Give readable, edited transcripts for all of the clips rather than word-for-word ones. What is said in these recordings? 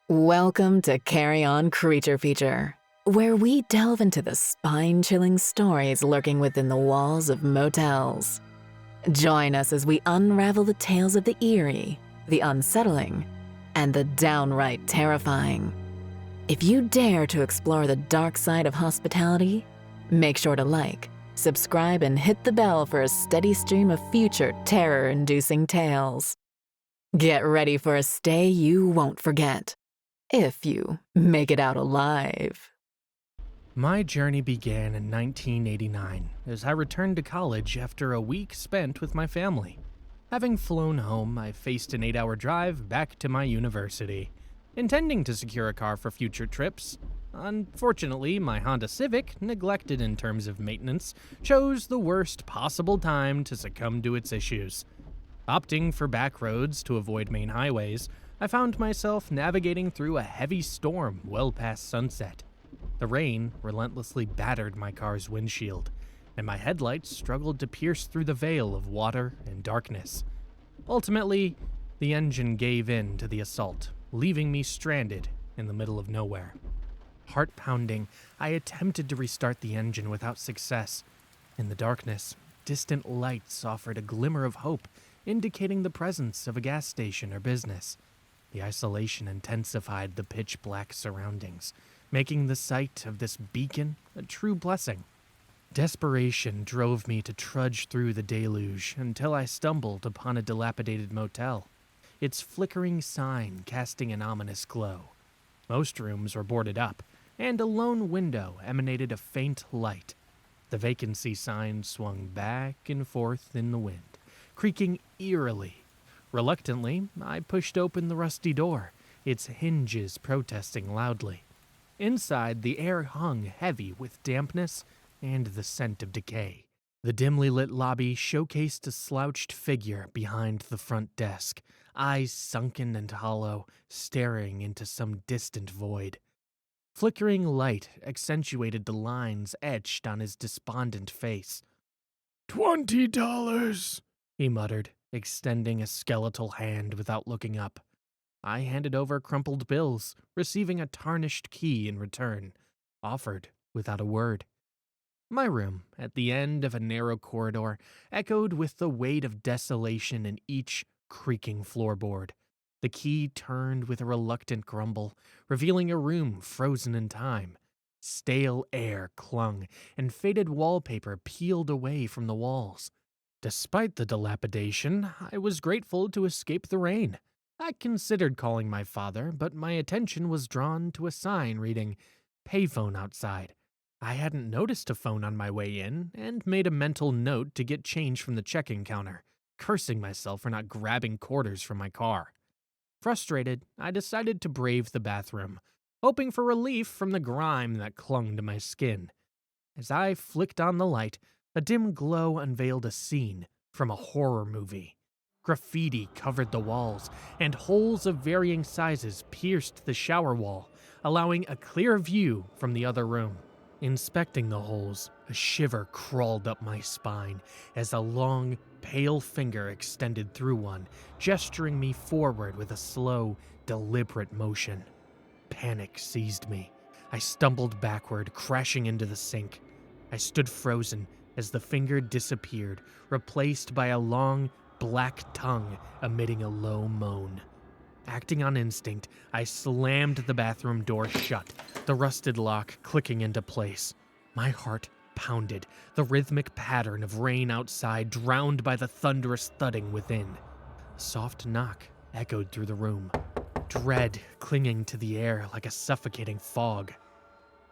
Welcome to Carrion Creature Feature, where we delve into the spine-chilling stories lurking within the walls of motels. Join us as we unravel the tales of the eerie, the unsettling, and the downright terrifying. If you dare to explore the dark side of hospitality, make sure to like, subscribe, and hit the bell for a steady stream of future terror-inducing tales. Get ready for a stay you won't forget. If you make it out alive. My journey began in 1989 as I returned to college after a week spent with my family. Having flown home, I faced an 8-hour drive back to my university, intending to secure a car for future trips. Unfortunately, my Honda Civic, neglected in terms of maintenance, chose the worst possible time to succumb to its issues. Opting for back roads to avoid main highways, I found myself navigating through a heavy storm well past sunset. The rain relentlessly battered my car's windshield, and my headlights struggled to pierce through the veil of water and darkness. Ultimately, the engine gave in to the assault, leaving me stranded in the middle of nowhere. Heart pounding, I attempted to restart the engine without success. In the darkness, distant lights offered a glimmer of hope, indicating the presence of a gas station or business. The isolation intensified the pitch-black surroundings, making the sight of this beacon a true blessing. Desperation drove me to trudge through the deluge until I stumbled upon a dilapidated motel, its flickering sign casting an ominous glow. Most rooms were boarded up, and a lone window emanated a faint light. The vacancy sign swung back and forth in the wind, creaking eerily. Reluctantly, I pushed open the rusty door, its hinges protesting loudly. Inside, the air hung heavy with dampness and the scent of decay. The dimly lit lobby showcased a slouched figure behind the front desk, eyes sunken and hollow, staring into some distant void. Flickering light accentuated the lines etched on his despondent face. $20, he muttered, extending a skeletal hand without looking up. I handed over crumpled bills, receiving a tarnished key in return, offered without a word. My room, at the end of a narrow corridor, echoed with the weight of desolation in each creaking floorboard. The key turned with a reluctant grumble, revealing a room frozen in time. Stale air clung, and faded wallpaper peeled away from the walls. Despite the dilapidation, I was grateful to escape the rain. I considered calling my father, but my attention was drawn to a sign reading, "Payphone outside." I hadn't noticed a phone on my way in, and made a mental note to get change from the check-in counter, cursing myself for not grabbing quarters from my car. Frustrated, I decided to brave the bathroom, hoping for relief from the grime that clung to my skin. As I flicked on the light, a dim glow unveiled a scene from a horror movie. Graffiti covered the walls, and holes of varying sizes pierced the shower wall, allowing a clear view from the other room. Inspecting the holes, a shiver crawled up my spine as a long, pale finger extended through one, gesturing me forward with a slow, deliberate motion. Panic seized me. I stumbled backward, crashing into the sink. I stood frozen as the finger disappeared, replaced by a long, black tongue emitting a low moan. Acting on instinct, I slammed the bathroom door shut, the rusted lock clicking into place. My heart pounded, the rhythmic pattern of rain outside drowned by the thunderous thudding within. A soft knock echoed through the room, dread clinging to the air like a suffocating fog.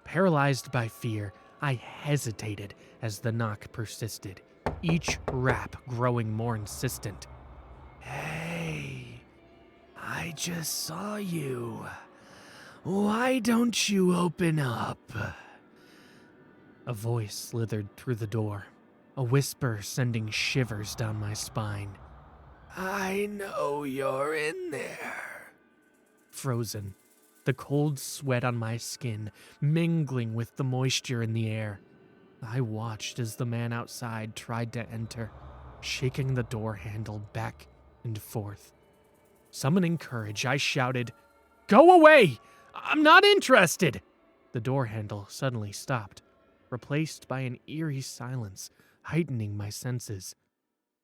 Paralyzed by fear, I hesitated as the knock persisted, each rap growing more insistent. "Hey, I just saw you. Why don't you open up?" A voice slithered through the door, a whisper sending shivers down my spine. "I know you're in there." Frozen, the cold sweat on my skin mingling with the moisture in the air. I watched as the man outside tried to enter, shaking the door handle back and forth. Summoning courage, I shouted, Go away! I'm not interested! The door handle suddenly stopped, replaced by an eerie silence, heightening my senses.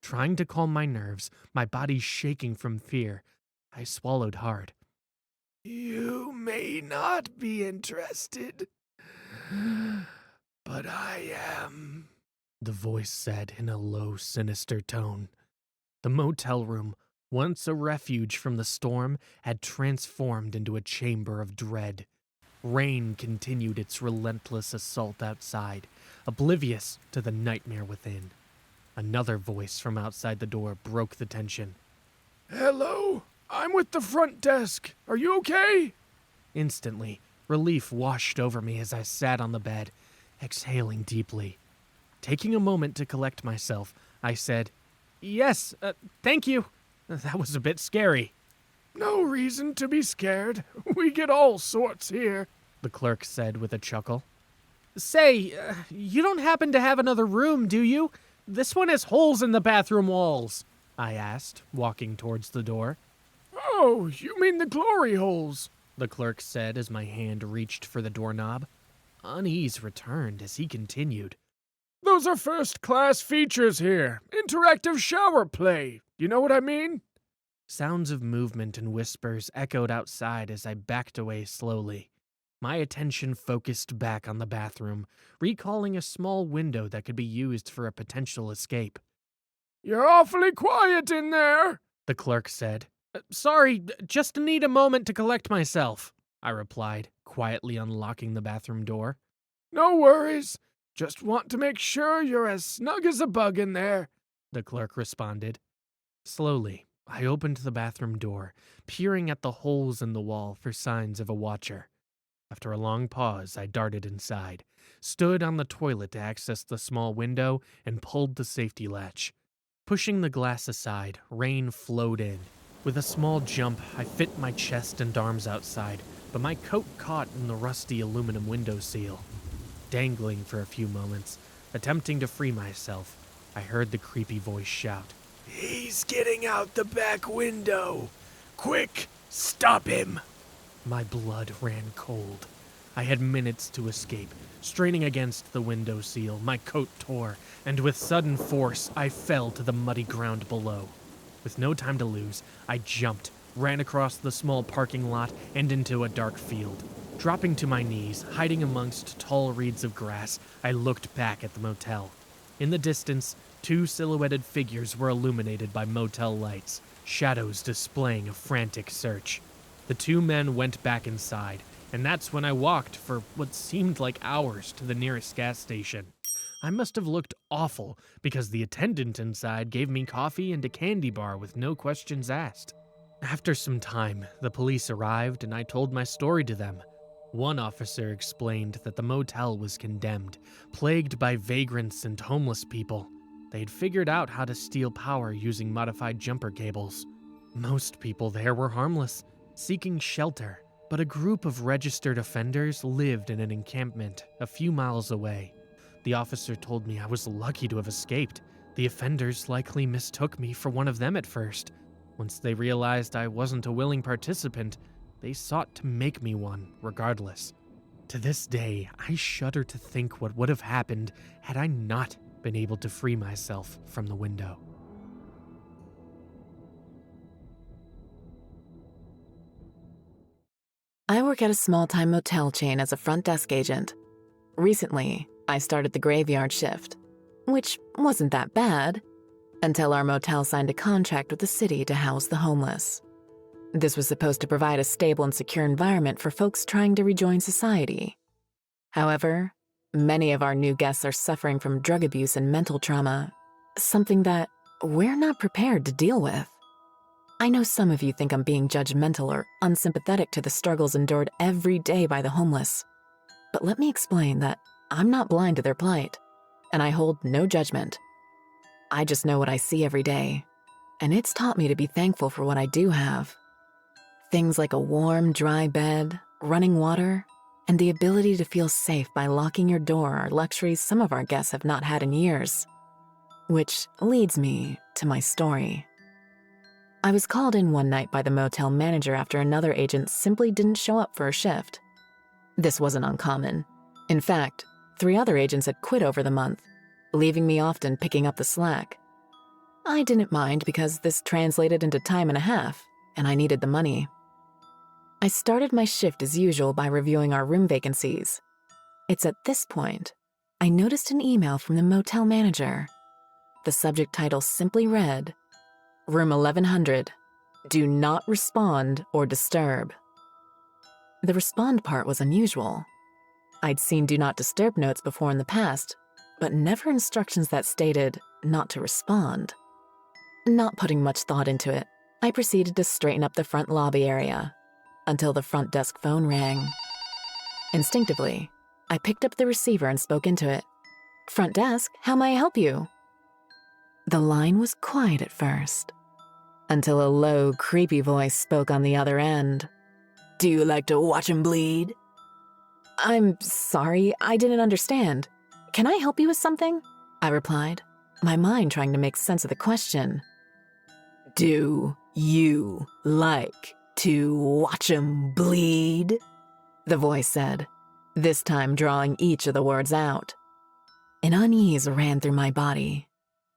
Trying to calm my nerves, my body shaking from fear, I swallowed hard. You may not be interested, but I am, the voice said in a low, sinister tone. The motel room, once a refuge from the storm, had transformed into a chamber of dread. Rain continued its relentless assault outside, oblivious to the nightmare within. Another voice from outside the door broke the tension. Hello, I'm with the front desk. Are you okay? Instantly, relief washed over me as I sat on the bed, exhaling deeply. Taking a moment to collect myself, I said, Yes, thank you. That was a bit scary. No reason to be scared. We get all sorts here, the clerk said with a chuckle. Say, you don't happen to have another room, do you? This one has holes in the bathroom walls, I asked, walking towards the door. Oh, you mean the glory holes, the clerk said as my hand reached for the doorknob. Unease returned as he continued. Those are first-class features here. Interactive shower play. You know what I mean? Sounds of movement and whispers echoed outside as I backed away slowly. My attention focused back on the bathroom, recalling a small window that could be used for a potential escape. You're awfully quiet in there, the clerk said. Sorry, just need a moment to collect myself, I replied, quietly unlocking the bathroom door. No worries. Just want to make sure you're as snug as a bug in there, the clerk responded. Slowly, I opened the bathroom door, peering at the holes in the wall for signs of a watcher. After a long pause, I darted inside, stood on the toilet to access the small window, and pulled the safety latch. Pushing the glass aside, rain flowed in. With a small jump, I fit my chest and arms outside, but my coat caught in the rusty aluminum window seal. Dangling for a few moments, attempting to free myself, I heard the creepy voice shout, He's getting out the back window! Quick, stop him! My blood ran cold. I had minutes to escape. Straining against the window seal, my coat tore, and with sudden force, I fell to the muddy ground below. With no time to lose, I jumped, ran across the small parking lot, and into a dark field. Dropping to my knees, hiding amongst tall reeds of grass, I looked back at the motel. In the distance, two silhouetted figures were illuminated by motel lights, shadows displaying a frantic search. The two men went back inside, and that's when I walked for what seemed like hours to the nearest gas station. I must have looked awful because the attendant inside gave me coffee and a candy bar with no questions asked. After some time, the police arrived and I told my story to them. One officer explained that the motel was condemned, plagued by vagrants and homeless people. They'd figured out how to steal power using modified jumper cables. Most people there were harmless, seeking shelter, but a group of registered offenders lived in an encampment a few miles away. The officer told me I was lucky to have escaped. The offenders likely mistook me for one of them at first. Once they realized I wasn't a willing participant, they sought to make me one, regardless. To this day, I shudder to think what would have happened had I not been able to free myself from the window. I work at a small-time motel chain as a front desk agent. Recently, I started the graveyard shift, which wasn't that bad, until our motel signed a contract with the city to house the homeless. This was supposed to provide a stable and secure environment for folks trying to rejoin society. However, many of our new guests are suffering from drug abuse and mental trauma, something that we're not prepared to deal with. I know some of you think I'm being judgmental or unsympathetic to the struggles endured every day by the homeless, but let me explain that I'm not blind to their plight, and I hold no judgment. I just know what I see every day, and it's taught me to be thankful for what I do have. Things like a warm, dry bed, running water, and the ability to feel safe by locking your door are luxuries some of our guests have not had in years. Which leads me to my story. I I was called in one night by the motel manager after another agent simply didn't show up for a shift. This wasn't uncommon. In fact, 3 other agents had quit over the month, leaving me often picking up the slack. I didn't mind because this translated into time and a half, and I needed the money. I started my shift as usual by reviewing our room vacancies. It's at this point I noticed an email from the motel manager. The subject title simply read, "Room 1100. Do not respond or disturb." The respond part was unusual. I'd seen do not disturb notes before in the past, but never instructions that stated not to respond. Not putting much thought into it, I proceeded to straighten up the front lobby area until the front desk phone rang. Instinctively, I picked up the receiver and spoke into it. "Front desk, how may I help you?" The line was quiet at first, until a low, creepy voice spoke on the other end. "Do you like to watch him bleed?" "I'm sorry, I didn't understand. Can I help you with something?" I replied, my mind trying to make sense of the question. "Do you like to watch him bleed?" the voice said, this time drawing each of the words out. An unease ran through my body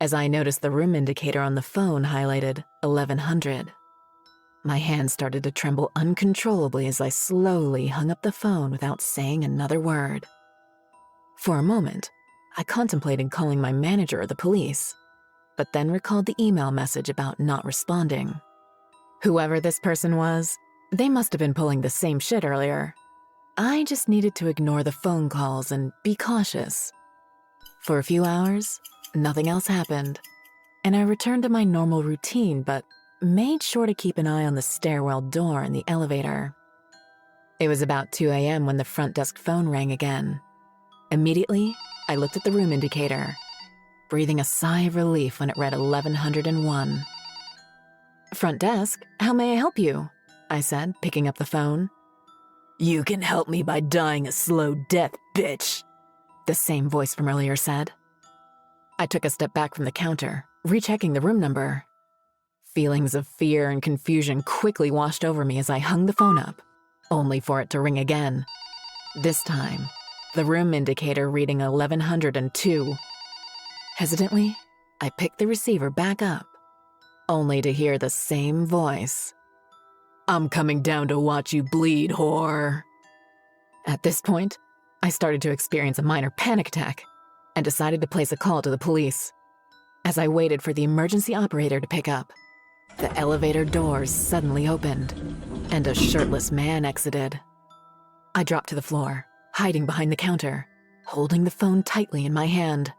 as I noticed the room indicator on the phone highlighted 1100. My hands started to tremble uncontrollably as I slowly hung up the phone without saying another word. For a moment, I contemplated calling my manager or the police, but then recalled the email message about not responding. Whoever this person was, they must have been pulling the same shit earlier. I just needed to ignore the phone calls and be cautious. For a few hours, nothing else happened, and I returned to my normal routine, but made sure to keep an eye on the stairwell door and the elevator. It was about 2 a.m. when the front desk phone rang again. Immediately, I looked at the room indicator, breathing a sigh of relief when it read 1101. "Front desk, how may I help you?" I said, picking up the phone. "You can help me by dying a slow death, bitch," the same voice from earlier said. I took a step back from the counter, rechecking the room number. Feelings of fear and confusion quickly washed over me as I hung the phone up, only for it to ring again. This time, the room indicator reading 1102. Hesitantly, I picked the receiver back up, only to hear the same voice. "I'm coming down to watch you bleed, whore." At this point, I started to experience a minor panic attack and decided to place a call to the police. As I waited for the emergency operator to pick up, the elevator doors suddenly opened, and a shirtless man exited. I dropped to the floor, hiding behind the counter, holding the phone tightly in my hand.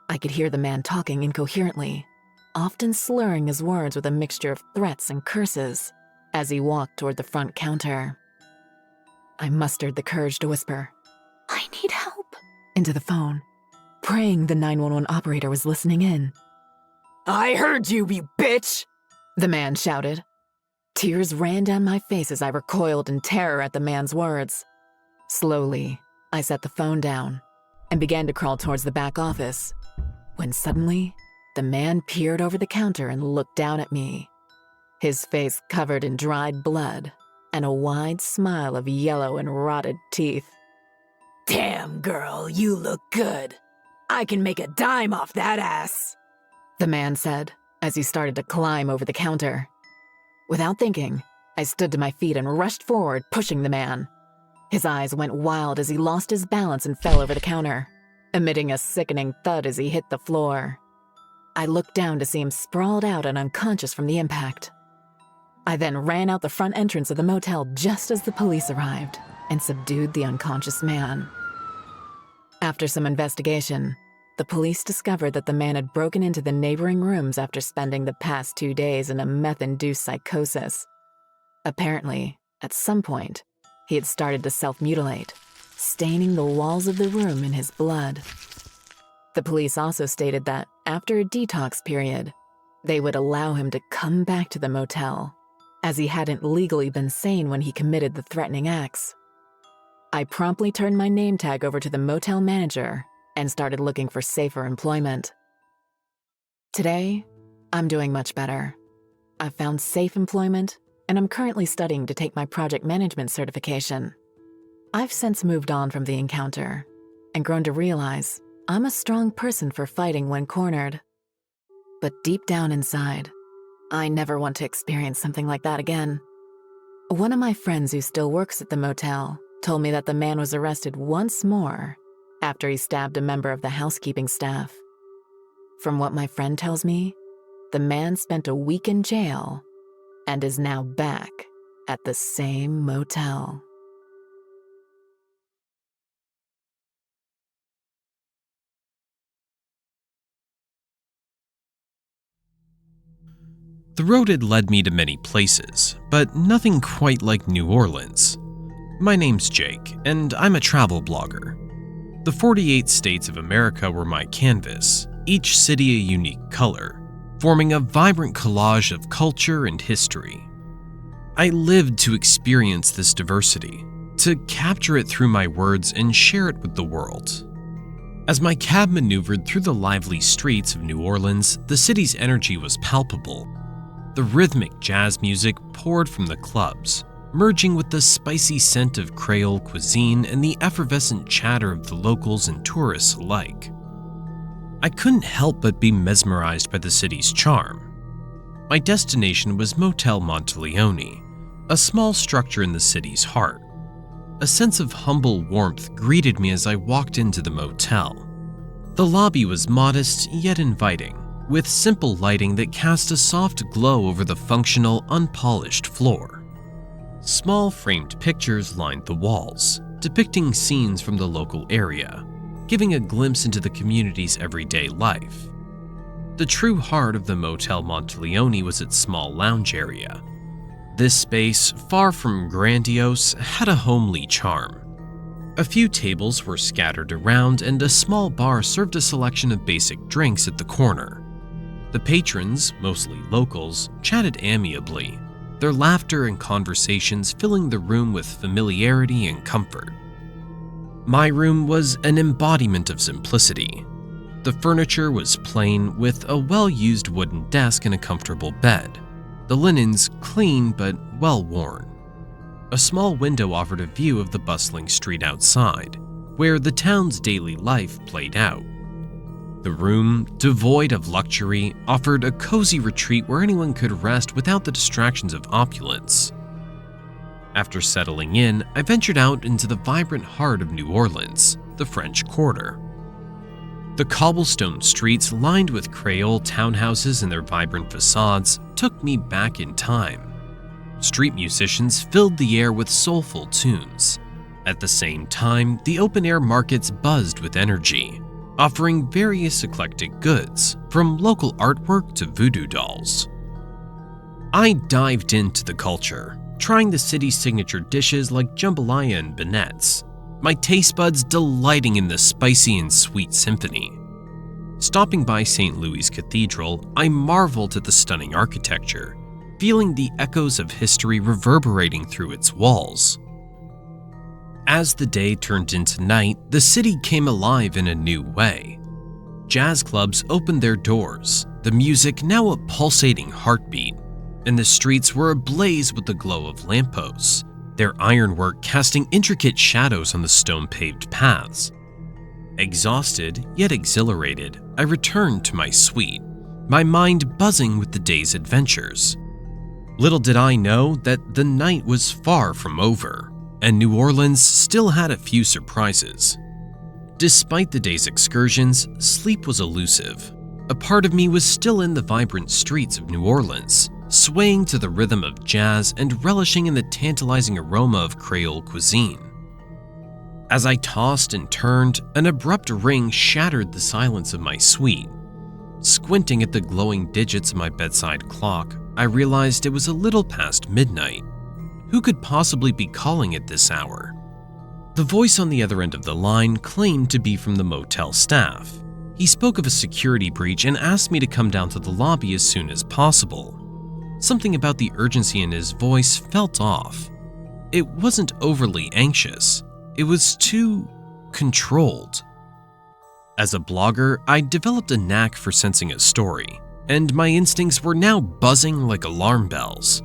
I could hear the man talking incoherently, often slurring his words with a mixture of threats and curses as he walked toward the front counter. I mustered the courage to whisper, "I need help," into the phone, praying the 911 operator was listening in. "I heard you, you bitch!" the man shouted. Tears ran down my face as I recoiled in terror at the man's words. Slowly, I set the phone down and began to crawl towards the back office, when suddenly, the man peered over the counter and looked down at me, his face covered in dried blood and a wide smile of yellow and rotted teeth. "Damn, girl, you look good. I can make a dime off that ass," the man said as he started to climb over the counter. Without thinking, I stood to my feet and rushed forward, pushing the man. His eyes went wild as he lost his balance and fell over the counter, emitting a sickening thud as he hit the floor. I looked down to see him sprawled out and unconscious from the impact. I then ran out the front entrance of the motel just as the police arrived and subdued the unconscious man. After some investigation, the police discovered that the man had broken into the neighboring rooms after spending the past 2 days in a meth-induced psychosis. Apparently, at some point, he had started to self-mutilate, staining the walls of the room in his blood. The police also stated that after a detox period, they would allow him to come back to the motel, as he hadn't legally been sane when he committed the threatening acts. I promptly turned my name tag over to the motel manager and started looking for safer employment. Today, I'm doing much better. I've found safe employment, and I'm currently studying to take my project management certification. I've since moved on from the encounter and grown to realize I'm a strong person for fighting when cornered. But deep down inside, I never want to experience something like that again. One of my friends who still works at the motel told me that the man was arrested once more after he stabbed a member of the housekeeping staff. From what my friend tells me, the man spent a week in jail and is now back at the same motel. The road had led me to many places, but nothing quite like New Orleans. My name's Jake, and I'm a travel blogger. The 48 states of America were my canvas, each city a unique color, forming a vibrant collage of culture and history. I lived to experience this diversity, to capture it through my words and share it with the world. As my cab maneuvered through the lively streets of New Orleans, the city's energy was palpable. The rhythmic jazz music poured from the clubs, merging with the spicy scent of Creole cuisine and the effervescent chatter of the locals and tourists alike. I couldn't help but be mesmerized by the city's charm. My destination was Motel Monteleone, a small structure in the city's heart. A sense of humble warmth greeted me as I walked into the motel. The lobby was modest yet inviting, with simple lighting that cast a soft glow over the functional, unpolished floor. Small framed pictures lined the walls, depicting scenes from the local area, giving a glimpse into the community's everyday life. The true heart of the Motel Monteleone was its small lounge area. This space, far from grandiose, had a homely charm. A few tables were scattered around, and a small bar served a selection of basic drinks at the corner. The patrons, mostly locals, chatted amiably, their laughter and conversations filling the room with familiarity and comfort. My room was an embodiment of simplicity. The furniture was plain, with a well-used wooden desk and a comfortable bed. The linens clean but well-worn. A small window offered a view of the bustling street outside, where the town's daily life played out. The room, devoid of luxury, offered a cozy retreat where anyone could rest without the distractions of opulence. After settling in, I ventured out into the vibrant heart of New Orleans, the French Quarter. The cobblestone streets lined with Creole townhouses and their vibrant facades took me back in time. Street musicians filled the air with soulful tunes. At the same time, the open-air markets buzzed with energy, offering various eclectic goods, from local artwork to voodoo dolls. I dived into the culture, trying the city's signature dishes like jambalaya and beignets, my taste buds delighting in the spicy and sweet symphony. Stopping by St. Louis Cathedral, I marveled at the stunning architecture, feeling the echoes of history reverberating through its walls. As the day turned into night, the city came alive in a new way. Jazz clubs opened their doors, the music now a pulsating heartbeat, and the streets were ablaze with the glow of lampposts, their ironwork casting intricate shadows on the stone-paved paths. Exhausted, yet exhilarated, I returned to my suite, my mind buzzing with the day's adventures. Little did I know that the night was far from over, and New Orleans still had a few surprises. Despite the day's excursions, sleep was elusive. A part of me was still in the vibrant streets of New Orleans, swaying to the rhythm of jazz and relishing in the tantalizing aroma of Creole cuisine. As I tossed and turned, an abrupt ring shattered the silence of my suite. Squinting at the glowing digits of my bedside clock, I realized it was a little past midnight. Who could possibly be calling at this hour? The voice on the other end of the line claimed to be from the motel staff. He spoke of a security breach and asked me to come down to the lobby as soon as possible. Something about the urgency in his voice felt off. It wasn't overly anxious. It was too controlled. As a blogger, I developed a knack for sensing a story, and my instincts were now buzzing like alarm bells.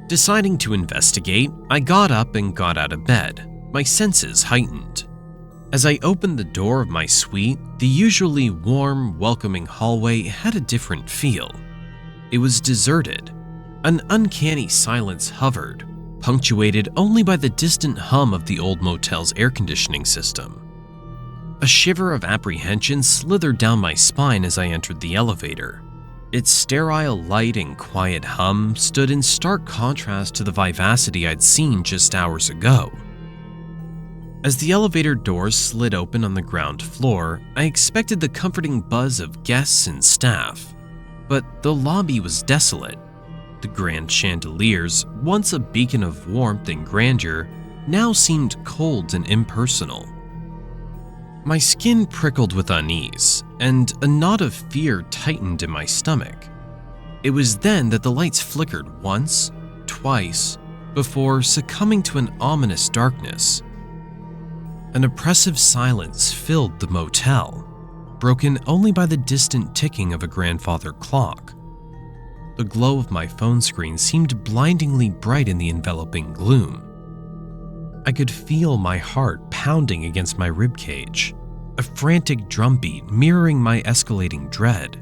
Deciding to investigate, I got up and got out of bed, my senses heightened. As I opened the door of my suite, the usually warm, welcoming hallway had a different feel. It was deserted. An uncanny silence hovered, punctuated only by the distant hum of the old motel's air conditioning system. A shiver of apprehension slithered down my spine as I entered the elevator. Its sterile light and quiet hum stood in stark contrast to the vivacity I'd seen just hours ago. As the elevator doors slid open on the ground floor, I expected the comforting buzz of guests and staff. But the lobby was desolate. The grand chandeliers, once a beacon of warmth and grandeur, now seemed cold and impersonal. My skin prickled with unease, and a knot of fear tightened in my stomach. It was then that the lights flickered once, twice, before succumbing to an ominous darkness. An oppressive silence filled the motel, broken only by the distant ticking of a grandfather clock. The glow of my phone screen seemed blindingly bright in the enveloping gloom. I could feel my heart pounding against my ribcage, a frantic drumbeat mirroring my escalating dread.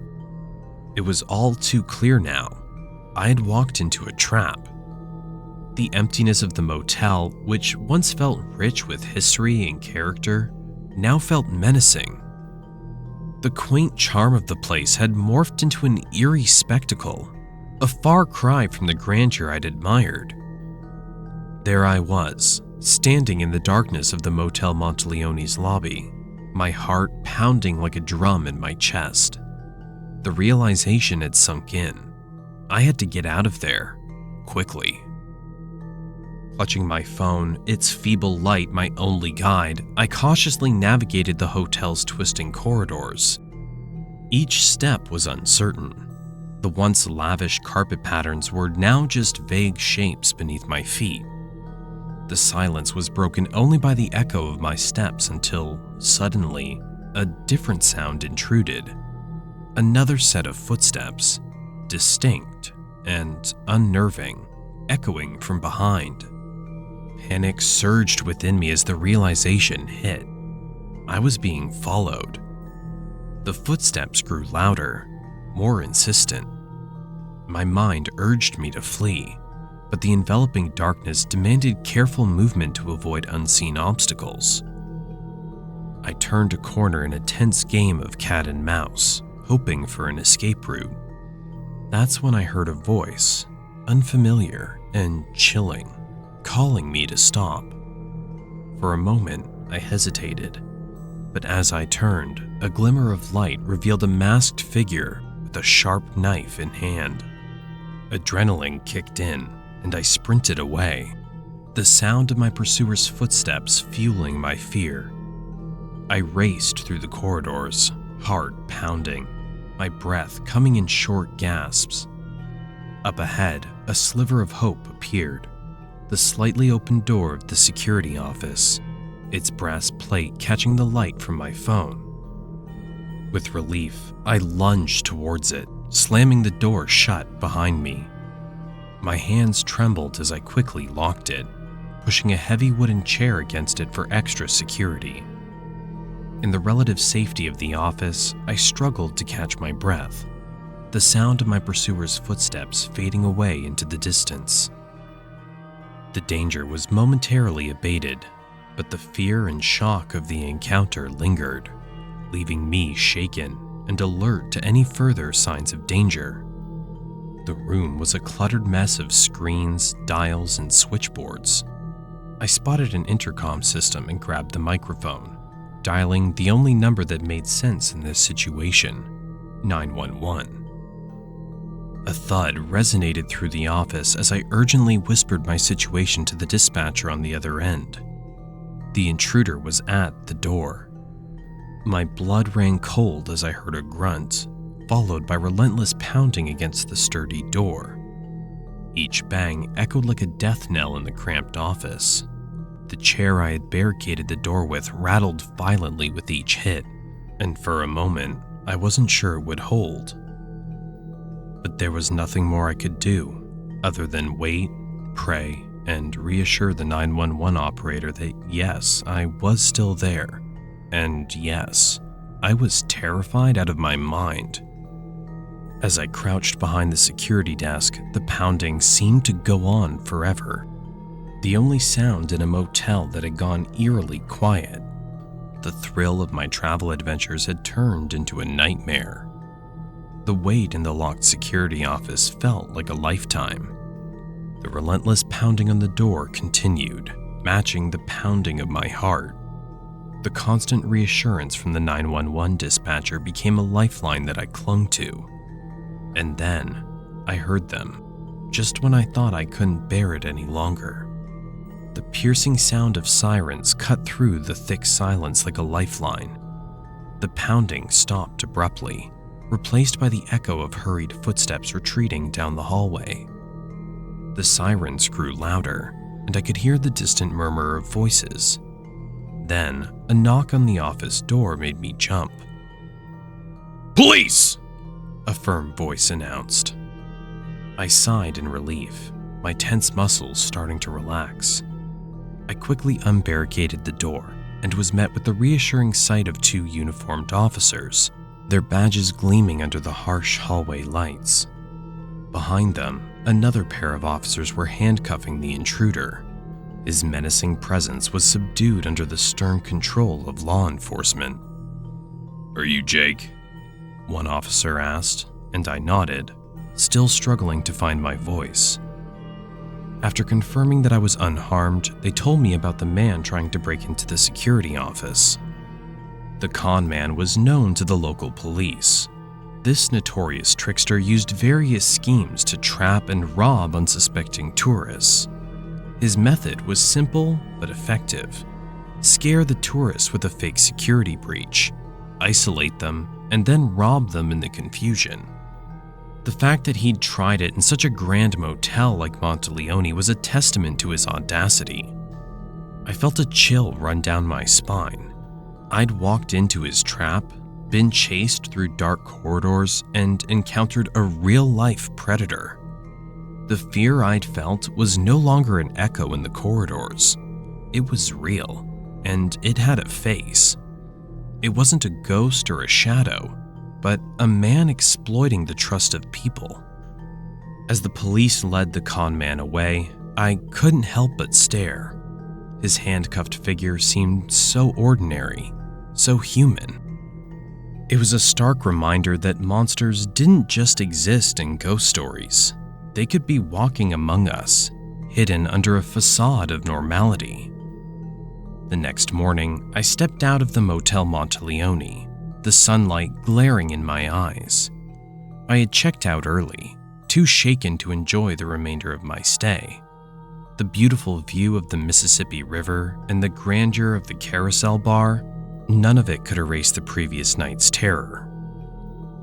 It was all too clear now. I had walked into a trap. The emptiness of the motel, which once felt rich with history and character, now felt menacing. The quaint charm of the place had morphed into an eerie spectacle, a far cry from the grandeur I'd admired. There I was, standing in the darkness of the Motel Monteleone's lobby, my heart pounding like a drum in my chest. The realization had sunk in. I had to get out of there, quickly. Clutching my phone, its feeble light my only guide, I cautiously navigated the hotel's twisting corridors. Each step was uncertain. The once lavish carpet patterns were now just vague shapes beneath my feet. The silence was broken only by the echo of my steps until, suddenly, a different sound intruded. Another set of footsteps, distinct and unnerving, echoing from behind. Panic surged within me as the realization hit. I was being followed. The footsteps grew louder, more insistent. My mind urged me to flee, but the enveloping darkness demanded careful movement to avoid unseen obstacles. I turned a corner in a tense game of cat and mouse, hoping for an escape route. That's when I heard a voice, unfamiliar and chilling, calling me to stop. For a moment, I hesitated, but as I turned, a glimmer of light revealed a masked figure with a sharp knife in hand. Adrenaline kicked in, and I sprinted away, the sound of my pursuer's footsteps fueling my fear. I raced through the corridors, heart pounding, my breath coming in short gasps. Up ahead, a sliver of hope appeared. The slightly open door of the security office, its brass plate catching the light from my phone. With relief, I lunged towards it, slamming the door shut behind me. My hands trembled as I quickly locked it, pushing a heavy wooden chair against it for extra security. In the relative safety of the office, I struggled to catch my breath, the sound of my pursuer's footsteps fading away into the distance. The danger was momentarily abated, but the fear and shock of the encounter lingered, leaving me shaken and alert to any further signs of danger. The room was a cluttered mess of screens, dials, and switchboards. I spotted an intercom system and grabbed the microphone, dialing the only number that made sense in this situation, 911. A thud resonated through the office as I urgently whispered my situation to the dispatcher on the other end. The intruder was at the door. My blood ran cold as I heard a grunt, followed by relentless pounding against the sturdy door. Each bang echoed like a death knell in the cramped office. The chair I had barricaded the door with rattled violently with each hit, and for a moment, I wasn't sure it would hold. but there was nothing more I could do other than wait, pray, and reassure the 911 operator that yes, I was still there, and yes, I was terrified out of my mind. As I crouched behind the security desk, the pounding seemed to go on forever. The only sound in a motel that had gone eerily quiet. The thrill of my travel adventures had turned into a nightmare. The wait in the locked security office felt like a lifetime. The relentless pounding on the door continued, matching the pounding of my heart. The constant reassurance from the 911 dispatcher became a lifeline that I clung to. And then, I heard them, just when I thought I couldn't bear it any longer. The piercing sound of sirens cut through the thick silence like a lifeline. The pounding stopped abruptly, replaced by the echo of hurried footsteps retreating down the hallway. The sirens grew louder, and I could hear the distant murmur of voices. Then, a knock on the office door made me jump. "Police!" a firm voice announced. I sighed in relief, my tense muscles starting to relax. I quickly unbarricaded the door and was met with the reassuring sight of two uniformed officers, their badges gleaming under the harsh hallway lights. Behind them, another pair of officers were handcuffing the intruder. His menacing presence was subdued under the stern control of law enforcement. "Are you Jake?" one officer asked, and I nodded, still struggling to find my voice. After confirming that I was unharmed, they told me about the man trying to break into the security office. The con man was known to the local police. This notorious trickster used various schemes to trap and rob unsuspecting tourists. His method was simple but effective. Scare the tourists with a fake security breach, isolate them, and then rob them in the confusion. The fact that he'd tried it in such a grand motel like Monteleone was a testament to his audacity. I felt a chill run down my spine. I'd walked into his trap, been chased through dark corridors, and encountered a real-life predator. The fear I'd felt was no longer an echo in the corridors. It was real, and it had a face. It wasn't a ghost or a shadow, but a man exploiting the trust of people. As the police led the con man away, I couldn't help but stare. His handcuffed figure seemed so ordinary, so human. It was a stark reminder that monsters didn't just exist in ghost stories. They could be walking among us, hidden under a facade of normality. The next morning, I stepped out of the Motel Monteleone, the sunlight glaring in my eyes. I had checked out early, too shaken to enjoy the remainder of my stay. The beautiful view of the Mississippi River and the grandeur of the Carousel Bar, none of it could erase the previous night's terror.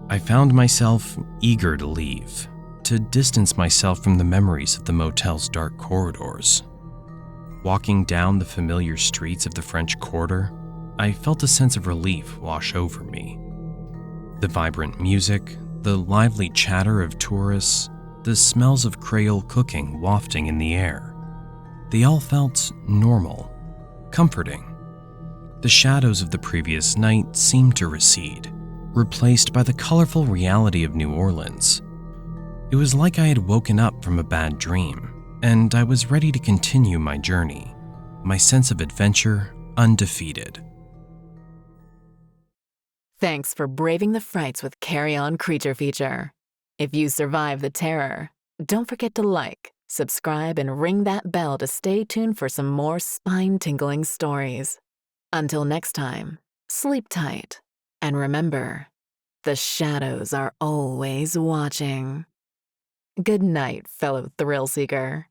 I found myself eager to leave, to distance myself from the memories of the motel's dark corridors. Walking down the familiar streets of the French Quarter, I felt a sense of relief wash over me. The vibrant music, the lively chatter of tourists, the smells of Creole cooking wafting in the air. They all felt normal, comforting. The shadows of the previous night seemed to recede, replaced by the colorful reality of New Orleans. It was like I had woken up from a bad dream, and I was ready to continue my journey, my sense of adventure undefeated. Thanks for braving the frights with Carrion Creature Feature. If you survive the terror, don't forget to like, subscribe, and ring that bell to stay tuned for some more spine-tingling stories. Until next time, sleep tight, and remember, the shadows are always watching. Good night, fellow thrill seeker.